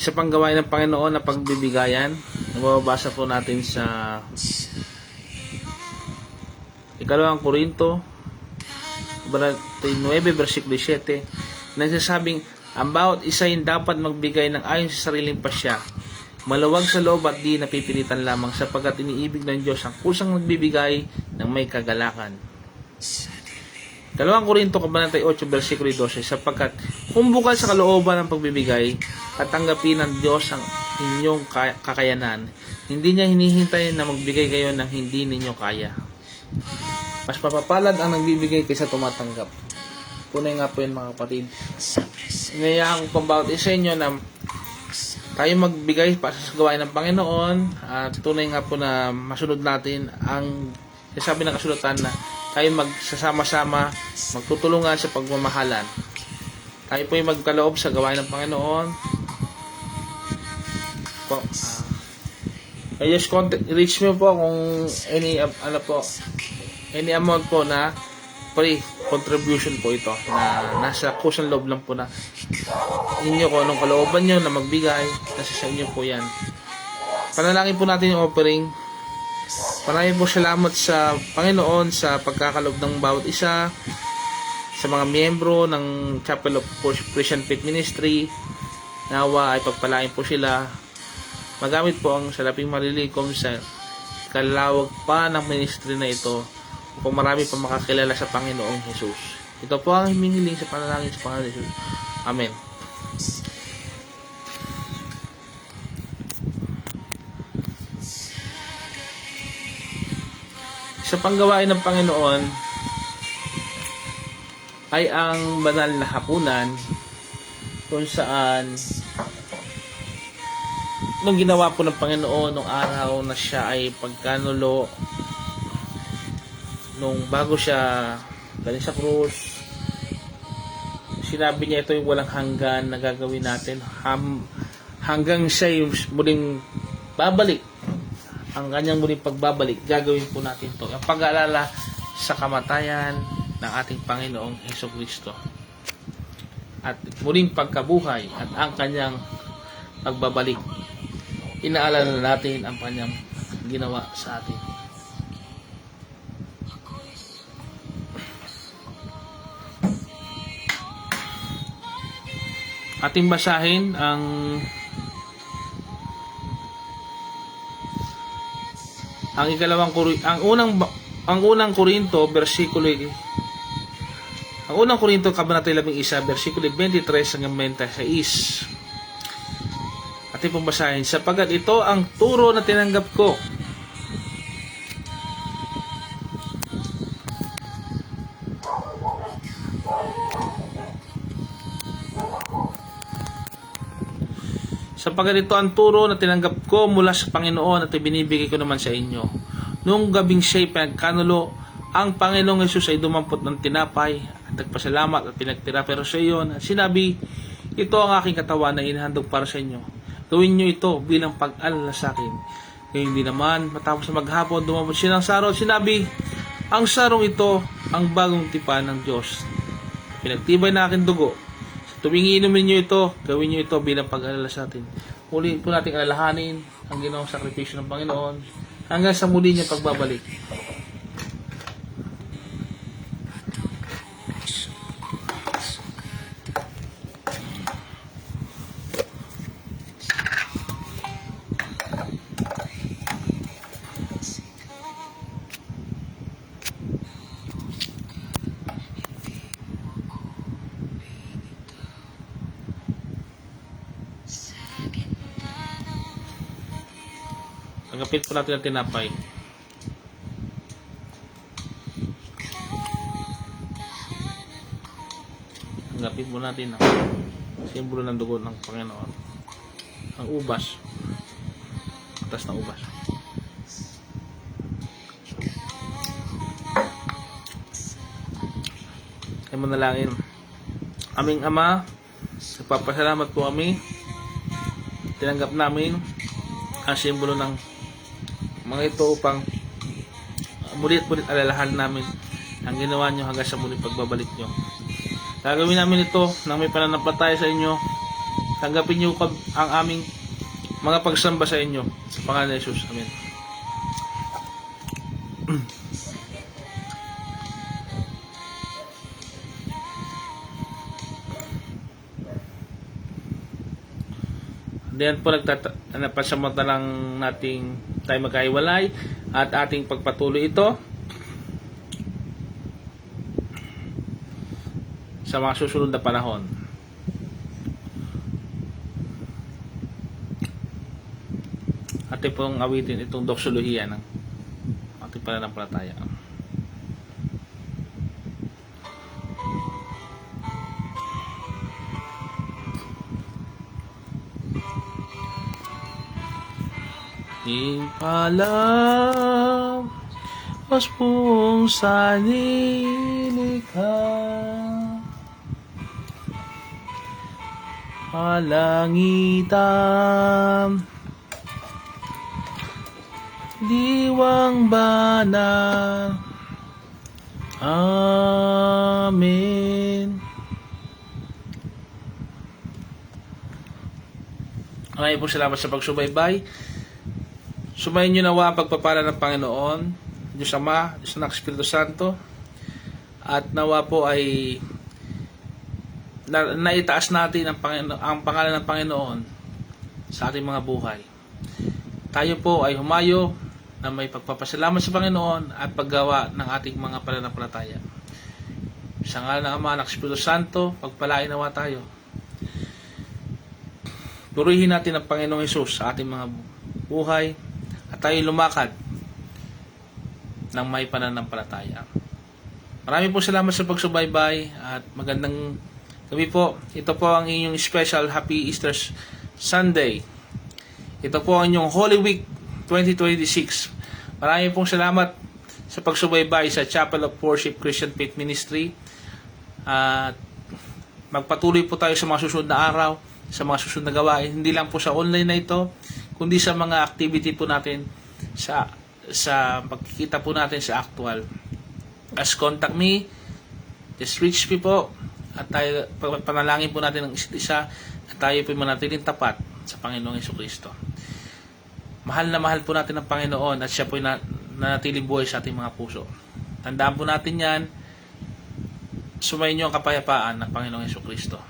Isa pang gawain ng Panginoon na pagbibigayan. Nababasa po natin sa 2 Korinto 9 versikulo 7, nagsasabing ang bawat isa ay dapat magbigay ng ayon sa sariling pasya, maluwag sa loob at di napipilitan lamang, sapagkat iniibig ng Diyos ang kusang nagbibigay ng may kagalakan. 2 Korinto 8 versikulo 12, sapagkat kung bukal sa kalooban ng pagbibigay at tanggapin ng Diyos ang inyong kakayanan, hindi niya hinihintay na magbigay kayo ng hindi ninyo kaya. Mas mapapalad ang nagbibigay kaysa tumatanggap. Tunay nga po yun, mga kapatid. Inayaan ko pang bawat isa inyo na tayo magbigay para sa gawain ng Panginoon, at tunay nga po na masunod natin ang sabi ng kasulatan na tayo magsasama-sama, magtutulungan sa pagmamahalan. Tayo po ay magkaloob sa gawain ng Panginoon. Just reach me po kung any amount po na free contribution po ito, na nasa kusang loob lang po na inyo, kung anong kalooban nyo na magbigay, nasa sa inyo po yan. Panalangin po natin yung offering. Maraming po salamat sa Panginoon sa pagkakaloob ng bawat isa, sa mga miyembro ng Chapel of Christian Faith Ministry. Nawa ay pagpalain po sila, magamit po ang salaping malilikom sa kalawag pa ng ministry na ito, upang marami pa makakilala sa Panginoong Jesus. Ito po ang hinihiling sa panalangin sa Panginoon Jesus. Amen. Sa panggawain ng Panginoon ay ang banal na hapunan, kung saan nung ginawa po ng Panginoon nung araw na siya ay pagkanulo, nung bago siya galing sa krus, sinabi niya ito yung walang hanggan na gagawin natin hanggang siya yung muling babalik. Ang kanyang muling pagbabalik, gagawin po natin ito, ang pag-aalala sa kamatayan ng ating Panginoong Hesukristo at muling pagkabuhay at ang kanyang pagbabalik. Inaalala natin ang kanyang ginawa sa atin. Ating basahin ang unang Korinto versikulo ang unang Korinto kabanata 11 versikulo 23 hanggang 26. Ating pong basahin, sapagkat ito ang turo na tinanggap ko, sapagkat ito ang turo na tinanggap ko mula sa Panginoon at ibinibigay ko naman sa inyo. Noong gabing siya'y pinagkanulo, ang Panginoong Yesus ay dumampot ng tinapay at nagpasalamat at pinagtira pero sa iyon. Sinabi, ito ang aking katawan na inihandog para sa inyo. Gawin nyo ito bilang pag-alala sa akin. Ngayon din naman, matapos na maghapon, dumampot siya ng sarong. Sinabi, ang sarong ito ang bagong tipan ng Diyos. Pinagtibay na aking dugo. Tuwing inumin nyo ito, gawin nyo ito bilang pag-alala sa atin. Muli po natin alalahanin ang ginawang sakripisyo ng Panginoon hanggang sa muli niya pagbabalik. Tanggapin po natin ang tinapay. Tanggapin po natin ang simbolo ng dugo ng Panginoon. Ang ubas. Atas na ubas. Ay manalangin. Aming Ama, nagpapasalamat po kami. Tinanggap namin ang simbolo ng mga ito upang muli at mulit alalahan namin ang ginawa nyo hanggang sa muling pagbabalik nyo. Gagawin namin ito nang may pananampalataya sa inyo Tanggapin niyo ang aming mga pagsamba sa inyo sa pangalan ni Jesus. Amen. Diyan po napasamantalang nating tayo magkahiwalay at ating pagpatuloy ito sa mga susunod na panahon. Ating pong awitin itong doksolohiya ng ating pananampalataya. Ipalam os pong sanilikha palangitan diwang banal. Amen. Maraming po salamat sa pagsubaybay. Sumayin nyo nawa ang pagpapala ng Panginoon, Diyos Ama, Diyos Anak, Espiritu Santo, at nawa po ay naitaas natin ang pangalan ng Panginoon sa ating mga buhay. Tayo po ay humayo na may pagpapasalamat sa Panginoon at paggawa ng ating mga pananampalataya. Sa ngalan ng Ama, Anak, Espiritu Santo, pagpalain nawa tayo. Purihin natin ang Panginoong Hesus sa ating mga buhay at tayo lumakad ng may pananampalataya. Maraming po salamat sa pagsubaybay at magandang gabi po. Ito po ang inyong special Happy Easter Sunday. Ito po ang inyong Holy Week 2026. Maraming pong salamat sa pagsubaybay sa Chapel of Worship Christian Faith Ministry. At magpatuloy po tayo sa mga susunod na araw, sa mga susunod na gawain. Hindi lang po sa online na ito, kundi sa mga activity po natin sa pagkikita po natin sa actual. As contact me, just reach me po at tayo panalangin po natin ng isa't isa at tayo po manatiling tapat sa Panginoong Jesucristo. Mahal na mahal po natin ang Panginoon at siya po nanatiling buhay sa ating mga puso. Tandaan po natin yan, sumayin niyo ang kapayapaan ng Panginoong Jesucristo.